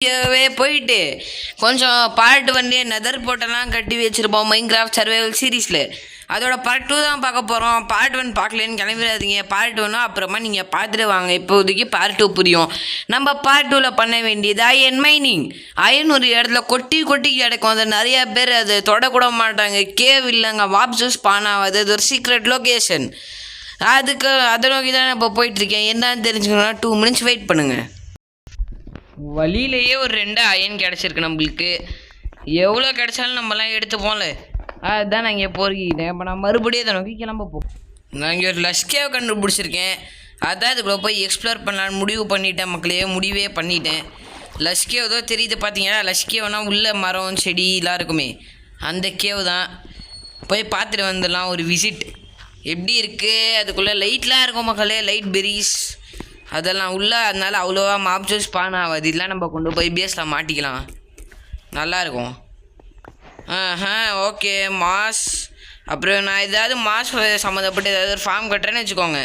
போயிட்டு கொஞ்சம் பார்ட் வந்து நெதர் போட்டெல்லாம் கட்டி வச்சுருப்போம் மைன்கிராஃப்ட் சர்வைவல் சீரீஸில். அதோட பார்ட் 2 தான் பார்க்க போகிறோம். பார்ட் 1 பார்க்கலன்னு கிளம்பிடாதீங்க. பார்ட் 1 அப்புறமா நீங்கள் பார்த்துட்டு வாங்க. இப்போதைக்கு பார்ட் 2 புரியும். நம்ம பார்ட் 2ல் பண்ண வேண்டியது அயன் மைனிங். அயன் ஒரு இடத்துல கொட்டி கொட்டி கிடைக்கும். அது நிறையா பேர் அதை தொடக்கூட மாட்டாங்க. கேவ் இல்லைங்க, வாப்ஸும் ஸ்பான் ஆகாது. அது ஒரு சீக்ரெட் லொக்கேஷன். அதை நோக்கி தான் இப்போ போயிட்டுருக்கேன். என்னன்னு தெரிஞ்சுக்கணும்னா 2 மினிட்ஸ் வெயிட் பண்ணுங்கள். வழியிலேயே ஒரு 2 அயன் கிடச்சிருக்கு நம்மளுக்கு. எவ்வளோ கிடச்சாலும் நம்மலாம் எடுத்துப்போம்ல. அதுதான் நான் இங்கே போகிறேன். இப்போ நான் மறுபடியும் அதை நோக்கி கிளம்ப போகிறேன். நான் இங்கே ஒரு லஷ்கேவை கண்டுபிடிச்சிருக்கேன். அதான் இதுக்குள்ளே போய் எக்ஸ்ப்ளோர் பண்ணலான்னு முடிவு பண்ணிட்டேன் மக்களே. முடிவே பண்ணிட்டேன். லஷ்கேவ் ஏதோ தெரியுது பார்த்தீங்கன்னா, லஷ்கேவ்னா உள்ள மரம் செடிலாம் இருக்குமே, அந்த கேவ் தான். போய் பார்த்துட்டு வந்துடலாம். ஒரு விசிட் எப்படி இருக்குது. அதுக்குள்ளே லைட்லாம் இருக்கும் மக்களே, லைட் பெரிஸ் அதெல்லாம் உள்ள. அதனால அவ்வளோவா மாப்ஸும் ஸ்பான் ஆகாது. இதெல்லாம் நம்ம கொண்டு போய் பேஸில் மாட்டிக்கலாம். நல்லாயிருக்கும். Okay mass. அப்புறம் நான் ஏதாவது மாஸ் சம்மந்தப்பட்டு ஏதாவது ஒரு ஃபார்ம் கட்டுறேன்னு வச்சுக்கோங்க,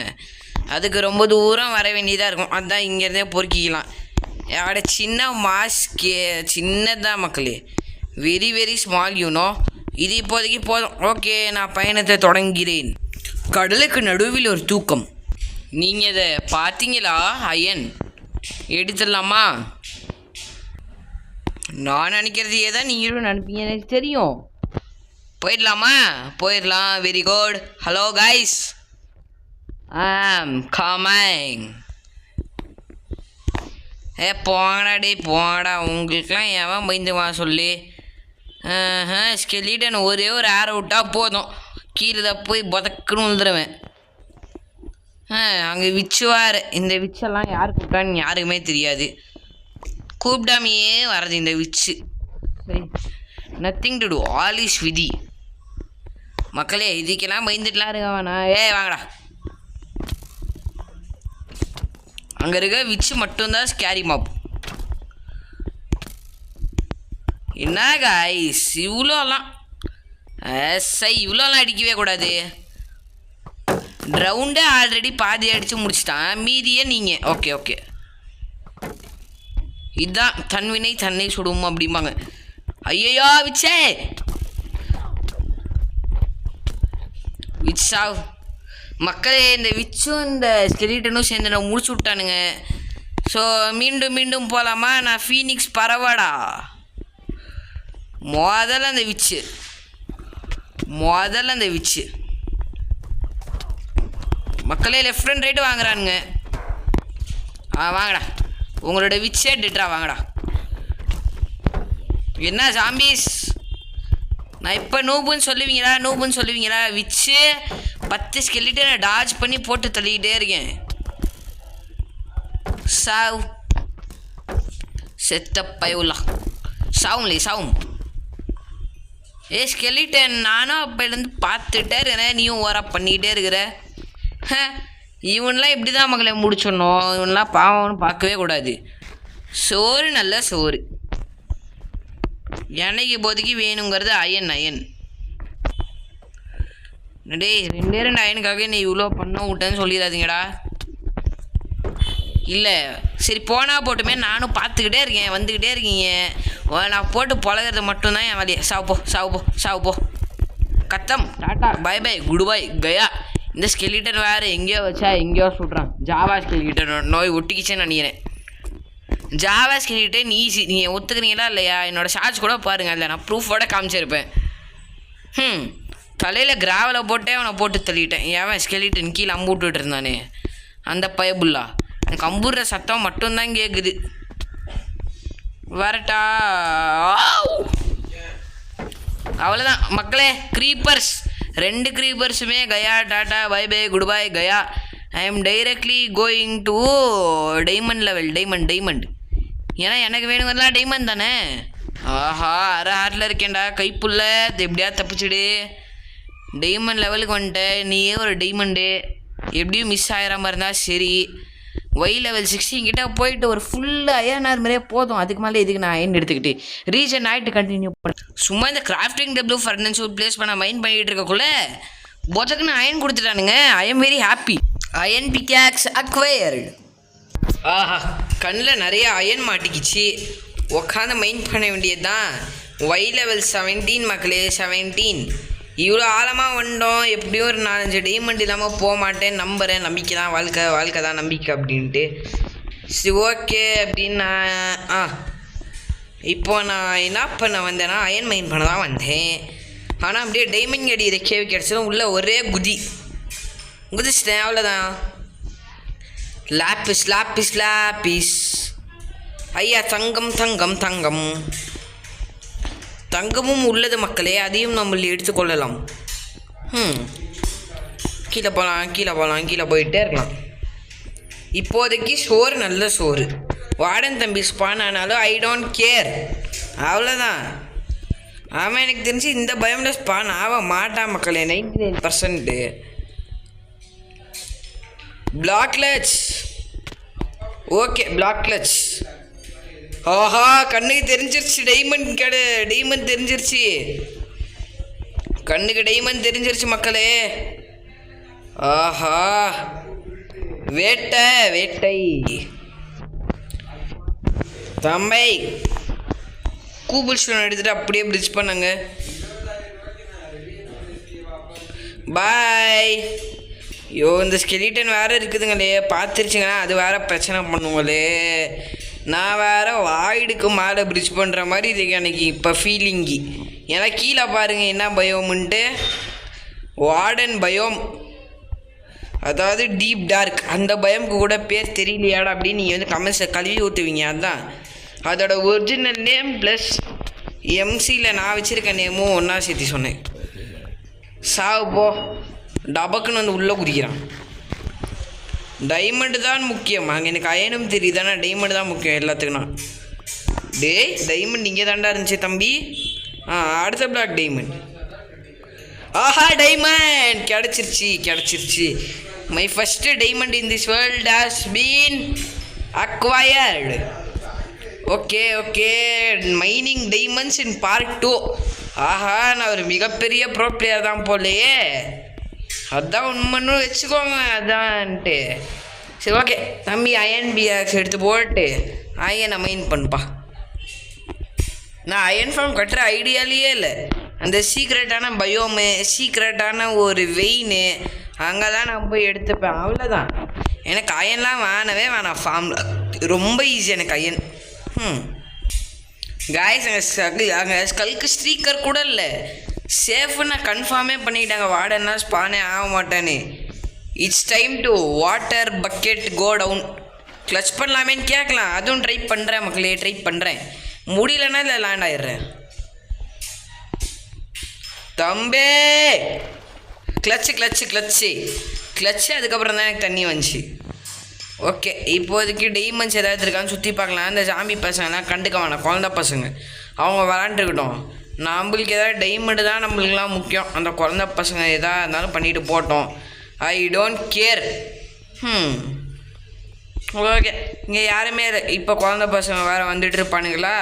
அதுக்கு ரொம்ப தூரம் வர வேண்டியதாக இருக்கும். அதுதான் இங்கேருந்தே பொறுக்கிக்கலாம். என்னோட சின்ன மாஸ் சின்னதான் மக்களே, வெரி வெரி ஸ்மால் யூனோ. இது இப்போதைக்கு போதும். ஓகே, நான் பயணத்தை தொடங்கிறேன். கடலுக்கு நடுவில் ஒரு தூக்கம். நீங்கள் இதை பார்த்தீங்களா? அயன் எடுத்துடலாமா? நான் நினைக்கிறது ஏதான் நீங்களும் நினைப்பீங்க, எனக்கு தெரியும். போயிடலாமா? போயிடலாம். Very good. Hello guys, coming. போங்கடா டே போங்கடா. உங்களுக்கெலாம் எவன் பயந்துவா சொல்லி. ஸ்கெலிட்டன் ஒரே ஒரு ஏர் விட்டால் போதும், கீழே போய் புதக்குன்னு விழுந்துருவேன். அங்கே விச்சுவார். இந்த விச்செல்லாம் யார் கூப்பிட்டான்னு யாருக்குமே தெரியாது. கூப்பிடாமையே வர்றது இந்த விச்சு. சரி, nothing to do, all is விதி மக்களே. இதுக்கெல்லாம் பயந்துட்டுலாம் இருக்க வேணாம். வாங்கடா. அங்கே இருக்க விச்சு மட்டும்தான் ஸ்கேரி மாப். என்ன கைஸ், இவ்வளோலாம் இவ்வளோலாம் அடிக்கவே கூடாது. ரவுண்டே ஆல்ரெடி பாதி அடித்து முடிச்சிட்டான், மீதியே நீங்கள். ஓகே ஓகே, இதுதான் தன்வினை தன்னை சுடும் அப்படிம்பாங்க. ஐயோ விச்சே, விச்சா மக்களே. இந்த விச்சும் இந்த ஸ்கெலிட்டனும் சேர்ந்து நான் முடிச்சு விட்டானுங்க. ஸோ மீண்டும் மீண்டும் போகலாமா? நான் ஃபீனிக்ஸ் பரவாடா. முதல்ல அந்த விச்சு மக்களே, லெஃப்ட் அண்ட் ரைட்டு வாங்குறானுங்க. வாங்கடா, உங்களோட விச்சே டிட்ரா வாங்கடா. என்ன ஜாம்பிஸ், நான் இப்போ நூபுன்னு சொல்லுவீங்களா? விச்சு 10 ஸ்கெலிட்டனை டாஜ் பண்ணி போட்டு தள்ளிக்கிட்டே இருக்கேன். சாவ் செத்த பயவுலா, சாவும். ஸ்கெலிட்டன், நானும் அப்போலேருந்து பார்த்துட்டே இருக்கிறேன், நீயும் ஓரப் பண்ணிக்கிட்டே இருக்கிற. இவன்லாம் இப்படி தான் மக்களை முடிச்சிடணும். இவன்லாம் பாவம்னு பார்க்கவே கூடாது. சோறு நல்ல சோறு. எனக்கு இப்போதைக்கு வேணுங்கிறது அயன். டேய், 2 அயனுக்காக நீ இவ்வளோ பண்ண விட்டேன்னு சொல்லிடாதீங்கடா. இல்லை சரி, போனால் போட்டுமே, நானும் பார்த்துக்கிட்டே இருக்கேன், வந்துக்கிட்டே இருக்கீங்க. நான் போட்டு பழகிறது மட்டும்தான் என் வேலையை. சாவு போ. கத்தம், டாட்டா, பை குட் பை கயா. இந்த ஸ்கெலிட்டன் வேறு எங்கேயோ வச்சா எங்கேயோ சுட்றான். ஜாவா ஸ்கெலிட்டன் நோய் ஒட்டிக்கிச்சேன்னு நினைக்கிறேன். Java skeleton easy. நீங்கள் ஒத்துக்கிறீங்களா இல்லையா? என்னோடய ஷார்ட்ஸ் கூட பாருங்கள், இல்லை நான் ப்ரூஃபோட காமிச்சிருப்பேன். தலையில் கிராவலை போட்டே அவனை போட்டு தள்ளிட்டேன். ஏன் ஸ்கெலிட்டன் கீழே அம்புட்டு இருந்தானே, அந்த பயபுல்லா. எனக்கு அம்புடுற சத்தம் மட்டும்தான் கேட்குது. வரட்டா? அவ்வளோதான் மக்களே. க்ரீப்பர்ஸ் 2 க்ரீப்பர்ஸுமே கயா, டாட்டா, பை குட் பை கயா. I am directly going to diamond level. Diamond ஏன்னா எனக்கு வேணுங்கிறதுலாம் டைமண்ட் தானே. ஆஹா, ஹார்ட்டில் இருக்கேன்டா கைப்புள்ள. எப்படியா தப்பிச்சுடு. டைமண்ட் லெவலுக்கு வந்துட்டேன். நீயே ஒரு டைமண்டு. எப்படியும் மிஸ் ஆகிற மாதிரி இருந்தால் சரி. ஒய் லெவல் 16 கிட்ட போயிட்டு ஒரு ஃபுல் அயனார் மாதிரியே போதும். அதுக்கு மேலே இதுக்கு நான் அயன் எடுத்துக்கிட்டு ரீஜன் ஆகிட்டு கண்டினியூ பண்ண. சும்மா இந்த கிராஃப்டிங் டபிள்யூ ஃபர்னன்ஸ் ப்ளேஸ் பண்ண மைண்ட் பண்ணிகிட்டு இருக்கக்குள்ளே பொச்சக்குன்னு அயன் கொடுத்துட்டானுங்க. I am very happy. Iron pickaxe acquired. ஆஹா, கண்ணில் நிறைய அயன் மாட்டிக்கிச்சு. உட்காந்து மைண்ட் பண்ண வேண்டியது தான். ஒய் லெவல் 17 மக்களே, 17. இவ்வளோ ஆழமாக வந்துட்டோம். எப்படியும் ஒரு 4-5 டைமண்ட் இல்லாமல் போக மாட்டேன் நம்புகிறேன். நம்பிக்கை தான் வாழ்க்கை, வாழ்க்கை தான் நம்பிக்கை அப்படின்ட்டு. சரி ஓகே அப்படின்னு நான் இப்போ நான் என்ன பண்ண வந்தேன்னா அயன் மைன் பண்ண தான் வந்தேன். ஆனால் அப்படியே டைமண்ட் கடிக்கிற கேவி கிடச்சதும் உள்ளே ஒரே குதிச்சிட்டேன். அவ்வளோதான். Lapis lapis lapis. ஐயா தங்கம் தங்கம் தங்கம் தங்கமும் உள்ளது மக்களே, அதையும் நம்மள எடுத்துக்கொள்ளலாம். கீழே போகலாம் கீழே போகலாம் கீழே போயிட்டே இருக்கலாம். இப்போதைக்கு சோறு நல்ல சோறு. வார்டன் தம்பி ஸ்பான் ஆனாலும் ஐ டோன்ட் கேர். அவ்வளோதான். ஆமாம், எனக்கு தெரிஞ்சு இந்த பயமில் ஸ்பான் ஆக மாட்டான் மக்களே. 99%. Block clutch. Okay block clutch. ஆஹா, கண்ணுக்கு தெரிஞ்சிருச்சு டைமண்ட் தெரிஞ்சிருச்சு. கண்ணுக்கு டைமண்ட் தெரிஞ்சிருச்சு மக்களே. ஆஹா, வேட்டை தம்பை கூகுள் ஸ்டோன் எடுத்துகிட்டு அப்படியே பிரிட்ஜ் பண்ணுங்க. பாய். ஐயோ, இந்த ஸ்கெலிட்டன் வேறு இருக்குதுங்களே, பார்த்துருச்சுங்கன்னா அது வேறு பிரச்சனை பண்ணுங்களே. நான் வேறு வாய்டுக்கு மேலே பிரிட்ஜ் பண்ணுற மாதிரி இருக்கு எனக்கு இப்போ ஃபீலிங்கு. ஏன்னா கீழே பாருங்கள் என்ன பயோம்ன்ட்டு. வார்டன் பயோம், அதாவது டீப் டார்க். அந்த பயம்க்கு கூட பேர் தெரியலையாடா அப்படின்னு நீங்கள் வந்து கமெண்ட்ஸை கழுவி ஊற்றுவீங்க. அதுதான் அதோட ஒரிஜினல் நேம் ப்ளஸ் எம்சியில் நான் வச்சுருக்க நேமும் ஒன்றா சேர்த்து சொன்னேன். சாவு போ. டபக்குன்னு வந்து உள்ளே குதிக்கிறான். டைமண்டு தான் முக்கியம். அங்கே எனக்கு அயனும் தெரியுதானே, டைமண்டு தான் முக்கியம் எல்லாத்துக்குண்ணா. டைமண்ட் இங்கே தாண்டா இருந்துச்சு தம்பி. அடுத்த பிளாக் டைமண்ட். ஆஹா, டைமண்ட் கிடச்சிருச்சு. My first diamond in this world has been acquired. Okay mining diamonds in part 2. ஆஹா, நான் ஒரு மிகப்பெரிய ப்ரோ பிளேயர் தான் போலையே. அதான் உண்மைன்னு வச்சுக்கோங்க. அதான்ட்டு சரி ஓகே தம்பி, அயன் பிஆக்ஸ் எடுத்து போட்டு அயனை மைன் பண்ணுப்பா. நான் அயன் ஃபார்ம் கட்டுற ஐடியாலேயே இல்லை. அந்த சீக்ரெட்டான பயோமு, சீக்ரெட்டான ஒரு வெயின், அங்கே தான் நான் போய் எடுத்துப்பேன். அவ்வளோதான். எனக்கு அயன்லாம் வேணாம் ஃபார்மில். ரொம்ப ஈஸி எனக்கு அயன். காய்ஸ், அங்கே ஸ்கல்க்கு ஸ்ட்ரீக்கர் கூட இல்லை. சேஃபு நான் கன்ஃபார்மே பண்ணிக்கிட்டாங்க. வார்டன்னா ஸ்பானே ஆக மாட்டேன்னு. It's time to water bucket go down. Clutch பண்ணலாமேன்னு கேட்கலாம். அதுவும் ட்ரை பண்ணுறேன் மக்களே, ட்ரை பண்ணுறேன். முடியலன்னா இல்லை லேண்ட் ஆயிடுறேன். தம்பே கிளச்சு அதுக்கப்புறம் தான் எனக்கு தண்ணி வந்துச்சு. ஓகே, இப்போதைக்கு டைமண்ட்ஸ் ஏதாவது இருக்கான்னு சுற்றி பார்க்கலாம். அந்த ஜாம்பி பசங்கலாம் கண்டுக்க வேணாம், குழந்த பசங்க அவங்க விளாண்டுருக்கட்டும். நம்மளுக்கு எதாவது டைமண்டு தான் நம்மளுக்குலாம் முக்கியம். அந்த குழந்த பசங்க எதாக இருந்தாலும் பண்ணிட்டு போட்டோம். ஐ டோன்ட் கேர். ஓகே, இங்கே யாருமே இப்போ குழந்த பசங்க வேறு வந்துட்டு இருப்பானுங்களா.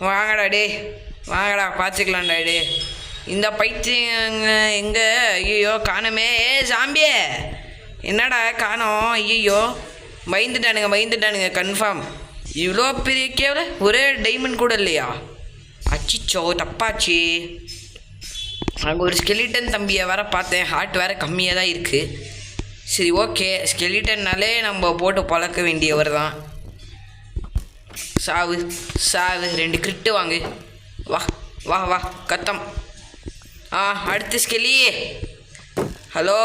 வாங்கடா பார்த்துக்கலாம்டா. இந்த பைத்தியங்க எங்கே? ஐயோ காணமே. ஜாம்பியே என்னடா காணோம்? ஐயோ பயந்துட்டானுங்க கன்ஃபார்ம். இவ்வளோ பெரிய கேவல ஒரே டைமண்ட் கூட இல்லையா? அச்சிச்சோ, தப்பாச்சு. அங்கே ஒரு ஸ்கெலிட்டன் தம்பியை வேறு பார்த்தேன். ஹார்ட் வேறு கம்மியாக தான் இருக்குது. சரி ஓகே, ஸ்கெலிட்டன்னாலே நம்ம போட்டு பழக்க வேண்டியவர் தான். சாவு 2 கிரிட்டு வாங்கு. வா கத்தம். அடுத்து ஸ்கெலி. ஹலோ,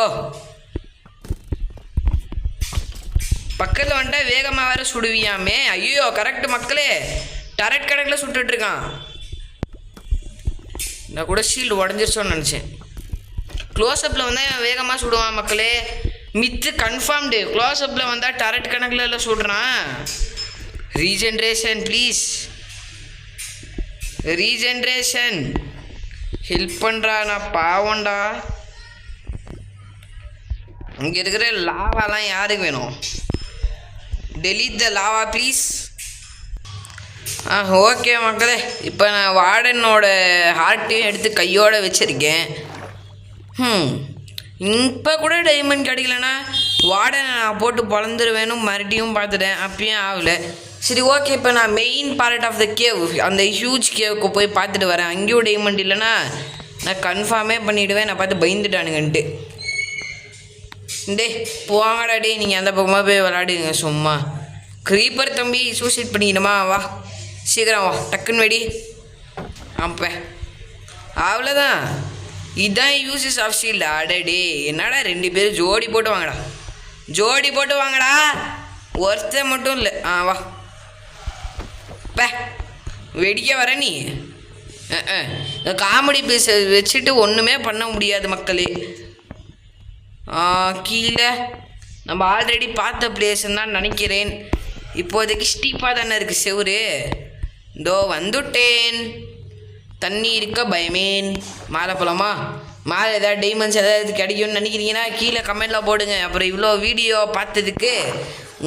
பக்கத்தில் வந்துட்டா வேகமாக வேறு சுடுவியாமே. ஐயோ கரெக்டு மக்களே, டரெட் கணக்கில் சுட்டுட்ருக்கான். நான் கூட ஷீல்டு உடஞ்சிருச்சோன்னு நினச்சேன். க்ளோஸ்அப்பில் வந்தால் வேகமாக சுடுவான் மக்களே. மித்து கன்ஃபார்ம்டு. க்ளோஸ்அப்பில் வந்தால் டரெட் கணக்கில் எல்லாம் சுடுறான். ரீஜென்ரேஷன் ப்ளீஸ், ரீஜென்ரேஷன் ஹெல்ப் பண்ணுறா. நான் பாவண்டா. இங்கே இருக்கிற லாவாலாம் யாருக்கு வேணும்? Delete the lava please. Okay மக்களே, இப்போ நான் வார்டனோட ஹார்ட்டையும் எடுத்து கையோடு வச்சுருக்கேன். இப்போ கூட டைமண்ட் கிடைக்கலன்னா வார்டனை நான் போட்டு பொழந்துருவேணும். மறுபடியும் பார்த்துட்டேன், அப்பயும் ஆகலை. சரி ஓகே, இப்போ நான் main part of the cave, அந்த ஹியூஜ் கேவுக்கு போய் பார்த்துட்டு வரேன். அங்கேயும் டைமண்ட் இல்லைன்னா நான் கன்ஃபார்மே பண்ணிவிடுவேன். நான் பார்த்து பயந்துட்டானுங்கன்ட்டு. டே போவாங்கடா டே, நீங்கள் அந்த பக்கமாக போய் விளாடுங்க சும்மா. க்ரீப்பர் தம்பி சூசைட் பண்ணிக்கணுமா? வா சீக்கிரம் வா, டக்குன்னு வெடி. அப்போ அவ்வளோதான், இதுதான் யூசஸ் ஆஃப் ஷீல்டு. அடடே என்னடா 2 பேரும் ஜோடி போட்டு வாங்கடா, ஜோடி போட்டு வாங்கடா, ஒருத்தர் மட்டும் இல்லை. வா பே வெடிக்க வர நீ. இந்த காமெடி பீஸ் வச்சுட்டு ஒன்றுமே பண்ண முடியாது மக்களே. கீழே நம்ம ஆல்ரெடி பார்த்த பிளேஸ்ன்னு தான் நினைக்கிறேன். இப்போதைக்கு ஸ்டீப்பாக தானே இருக்குது செவுரு. இதோ வந்துட்டேன். தண்ணி இருக்க பயமேன். மேலே போகலாமா? மேலே ஏதாவது டைமண்ட்ஸ் ஏதாவது கிடைக்கும்னு நினைக்கிறீங்கன்னா கீழே கமெண்டில் போடுங்க. அப்புறம் இவ்வளோ வீடியோ பார்த்ததுக்கு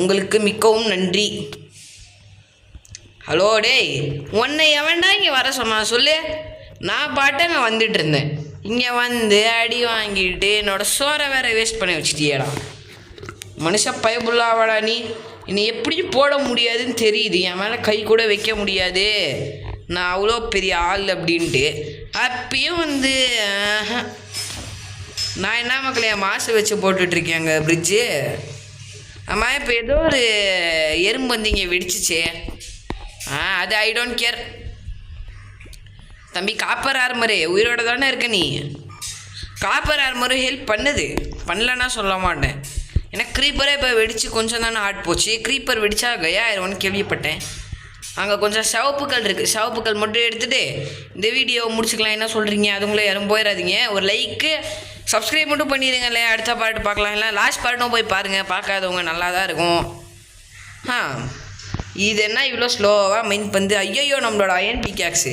உங்களுக்கு மிக்கவும் நன்றி. ஹலோ டேய், உன்னை எவன்டா இங்கே வர சொன்னான் சொல்லு? நான் பாட்டங்க வந்துட்டு இருந்தேன், இங்கே வந்து அடி வாங்கிட்டு என்னோடய சோறை வேற வேஸ்ட் பண்ணி வச்சுட்டியடா. மனுஷ பயபுல்லாவாடா நீ. என்னை எப்படியும் போட முடியாதுன்னு தெரியுது, என் மேலே கை கூட வைக்க முடியாது, நான் அவ்வளோ பெரிய ஆள் அப்படின்ட்டு. அப்பயும் வந்து நான் என்ன மக்களே மாசு வச்சு போட்டுட்ருக்கேன் அங்கே பிரிட்ஜு. ஆமாம், இப்போ ஏதோ ஒரு எறும்பு வந்து இங்கே வெடிச்சிச்சே. அது ஐ டோன்ட் கேர் தம்பி. காப்பர் ஆர்மரு உயிரோட தானே இருக்க நீ. காப்பர் ஆர்மரு ஹெல்ப் பண்ணுது, பண்ணலன்னா சொல்ல மாட்டேன். ஏன்னா க்ரீப்பரே இப்போ வெடித்து கொஞ்சம் தானே ஆட் போச்சு. க்ரீப்பர் வெடித்தா கயா ஆயிடும்னு கேள்விப்பட்டேன். அங்கே கொஞ்சம் சிவப்புக்கள் இருக்குது, சிவப்புக்கள் மட்டும் எடுத்துகிட்டு இந்த வீடியோவை முடிச்சுக்கலாம். என்ன சொல்கிறீங்க? அதுங்களே யாரும் போயிடாதீங்க. ஒரு லைக்கு சப்ஸ்கிரைப் மட்டும் பண்ணிடுங்களே. அடுத்த பார்ட்டு பார்க்கலாம், இல்லை லாஸ்ட் பார்ட்டும் போய் பாருங்கள். பார்க்காதவங்க நல்லா தான் இருக்கும். இது என்ன இவ்வளோ ஸ்லோவாக மைண்ட் பண்ணு? ஐயோ நம்மளோட அயன் பிகாக்ஸு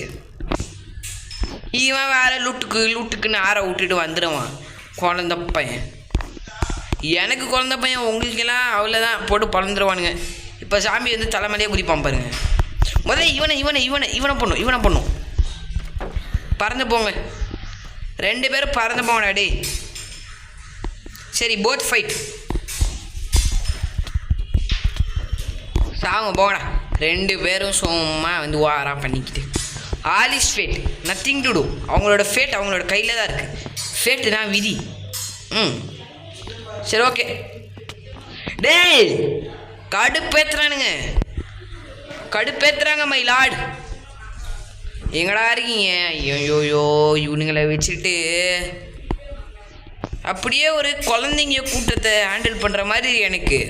இவன் வேறு லூட்டுக்குன்னு ஆற விட்டுட்டு வந்துடுவான். குழந்த பையன், எனக்கு குழந்த பையன், உங்களுக்கெல்லாம் அவ்வளோதான் போட்டு பறந்துருவானுங்க. இப்போ சாமி வந்து தலைமையிலே குதிப்பான் பாருங்க. முதல்ல இவனை பண்ணும். பறந்து போங்க, 2 பேரும் பறந்து போங்கடா டே. சரி, போத் ஃபைட் சாங்க போங்கடா. 2 பேரும் சும்மா வந்து வாரா பண்ணிக்கிட்டு. All is fate, nothing to do. அவங்களோட ஃபேட் அவங்களோட கையில் தான் இருக்குது. ஃபேட்டு தான் விதி. சரி ஓகே. டேய் கடுப்பேத்துறாங்க மை லார்ட். எங்கடா இருக்கீங்க? ஐயோயோ இவனுங்களை வச்சுட்டு அப்படியே ஒரு குழந்தைங்க கூட்டத்தை ஹேண்டில் பண்ணுற மாதிரி எனக்கு.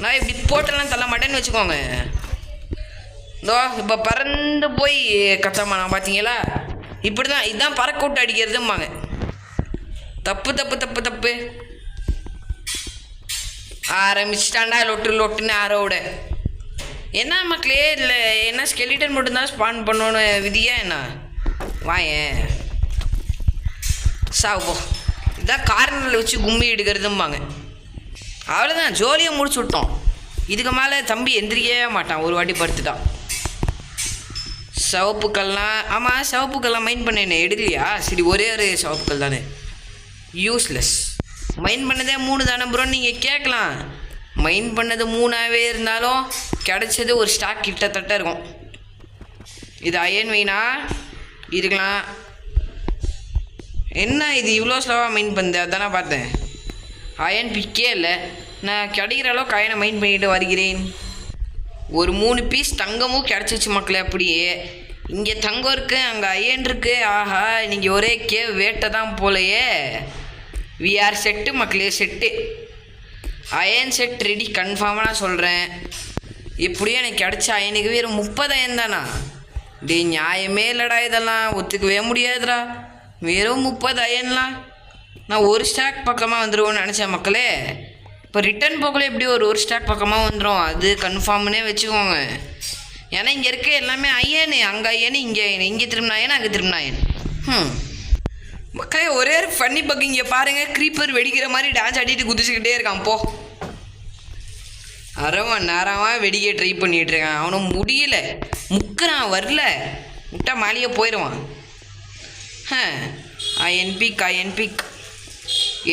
நான் இப்படி போட்டெல்லாம் தள்ள மாட்டேன்னு வச்சுக்கோங்க. இதோ இப்போ பறந்து போய் கத்தம்மா நான் பார்த்தீங்களா? இப்படி தான், இதுதான் பறக்க விட்டு அடிக்கிறதும்பாங்க. தப்பு ஆரம்பிச்சிட்டாண்டா லொட்டுன்னு ஆரோட. என்ன மக்களே, இல்லை என்ன ஸ்கெலிட்டன் மட்டும்தான் ஸ்பான் பண்ணோன்னு விதியா என்ன? வாயேன் சாவு. இதுதான் கார்னரில் வச்சு கும்மி எடுக்கிறதும்பாங்க. அவ்வளோதான், ஜோலியை முடிச்சு விட்டோம். இதுக்கு மேலே தம்பி எந்திரிக்கவே மாட்டான், ஒரு வாட்டி படுத்துட்டான். சிவப்புக்கள்லாம், ஆமாம் சிவப்புக்கள்லாம் மைண்ட் பண்ணேன் எடுக்கலையா? சரி, ஒரே ஒரு சிவப்புக்கள் தானே, யூஸ்லெஸ். மைண்ட் பண்ணதே 3 தானே ப்ரோ நீங்கள் கேட்கலாம். மைண்ட் பண்ணது 3ஆகவே இருந்தாலும் கிடச்சது ஒரு ஸ்டாக் கிட்டத்தட்ட இருக்கும். இது அயன் வெயினா இருக்கலாம். என்ன இது இவ்வளோ ஸ்லோவாக மைண்ட் பண்ணுது? அதானே பார்த்தேன். அயன் பிக்கே இல்லை. நான் கிடைக்கிற அளவுக்கு அயனை மைண்ட் பண்ணிட்டு வருகிறேன். ஒரு 3 பீஸ் தங்கமும் கிடச்சிச்சு மக்களே. அப்படியே இங்கே தங்கம் இருக்குது, அங்கே அயன் இருக்குது. ஆஹா, நீங்கள் ஒரே வேட்டை தான் போலையே. விஆர் செட்டு மக்களே, செட்டு அயன் செட் ரெடி கன்ஃபார்மாக நான் சொல்கிறேன். எப்படியும் எனக்கு கிடச்ச அயனுக்கு வெறும் 30 அயன் தானா? டே நியாயமே இல்லைடா, இதெல்லாம் ஒத்துக்கவே முடியாதுடா. வெறும் 30 அயன்லாம். நான் ஒரு ஸ்டாக் பக்கமாக வந்துடுவோன்னு நினச்சேன் மக்களே. இப்போ ரிட்டன் போகல எப்படி ஒரு ஸ்டாக் பக்கமாக வந்துடும், அது கன்ஃபார்ம்னே வச்சுக்கோங்க. ஏன்னா இங்கே இருக்க எல்லாமே அயனு. அங்கே அயனு, இங்கே திரும்பினா அயன், அங்கே திரும்பினா அயன். மக்களே ஒரே ஒரு ஃபன்னி பக் இங்கே பாருங்கள். க்ரீப்பர் வெடிக்கிற மாதிரி டான்ஸ் ஆடிட்டு குதிச்சுக்கிட்டே இருக்கான். போ, அரை மணி நேரமாக வெடிக்க ட்ரை பண்ணிகிட்டு இருக்கான். அவனும் முடியல, முக்குறான், வரல, விட்டா மாலியே போயிடுவான். அயன் பிக்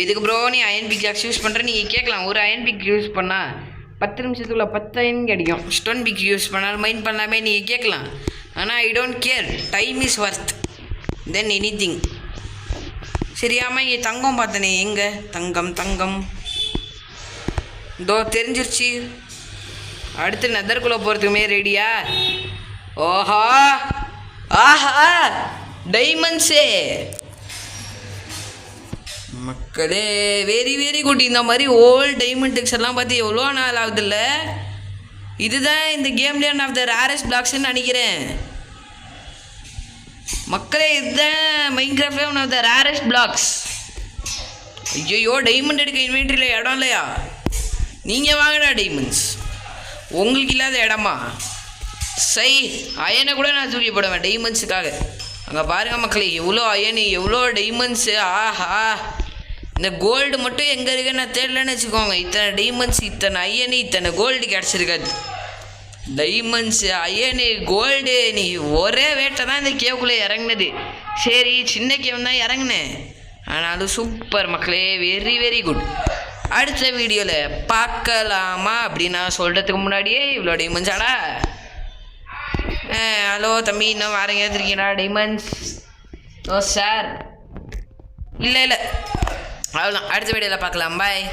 எதுக்கு ப்ரோ நீ அயன் பிக் யூஸ் பண்ணுற? நீங்கள் கேட்கலாம், ஒரு அயன் பிக் யூஸ் பண்ணால் 10 நிமிஷத்துக்குள்ள 10 அயன் கிடைக்கும். ஸ்டோன் பிக் யூஸ் பண்ணாலும் மைண்ட் பண்ணலாமே நீங்கள் கேட்கலாம். ஆனால் I don't care. Time is worth then anything. சரியாமல் இங்கே தங்கம் பார்த்தனே, எங்கே தங்கம் இதோ தெரிஞ்சிருச்சு. அடுத்து நெதர்குள்ளே போகிறதுக்குமே ரெடியா? ஓஹா ஆஹா டைமண்ட்ஸே மக்களே, வெரி வெரி குட். இந்த மாதிரி ஓல்டு டைமண்ட் டெக்ஸ் எல்லாம் பார்த்து எவ்வளோ நாள் ஆகுதுல்ல. இதுதான் இந்த கேம்லேயே ஒன் ஆஃப் த ரேரஸ்ட் பிளாக்ஸ்ன்னு நினைக்கிறேன் மக்களே. இதுதான் மைன்கிராஃப்ட்ல one of the rarest blocks. ஐயோ டைமண்ட் எடுக்க இன்வென்ட்ரியில் இடம் இல்லையா? நீங்கள் வாங்கடா டைமண்ட்ஸ். உங்களுக்கு இல்லாத இடமா? சை அயனை கூட நான் தூக்கி போடுவேன் டைமண்ட்ஸுக்காக. அங்கே பாருங்கள் மக்களே, எவ்வளோ அயனு, எவ்வளோ டைமண்ட்ஸு. ஆஹா, இந்த கோல்டு மட்டும் எங்கே இருக்குன்னு நான் தேடலன்னு வச்சுக்கோங்க. இத்தனை டைமண்ட்ஸ், இத்தனை அயனு, இத்தனை கோல்டு கிடச்சிருக்காது. டைமண்ட்ஸு, அயனு, கோல்டு, நீ ஒரே வேட்டை தான் இந்த கேவுக்குள்ளே இறங்குனது. சரி, சின்ன கேவ் தான் இறங்குனேன், ஆனாலும் சூப்பர் மக்களே, வெரி வெரி குட். அடுத்த வீடியோவில் பார்க்கலாமா அப்படின்னு நான் சொல்கிறதுக்கு முன்னாடியே இவ்வளோ டைமண்ட்ஸாடா? ஹலோ தம்பி, இன்னும் வேறு எங்கேயாவது இருக்கீங்களா டைமண்ட்ஸ்? ஓ சார், இல்லை அவ்வளோதான். அடுத்த வீடியோவில் பார்க்கலாம். பாய்.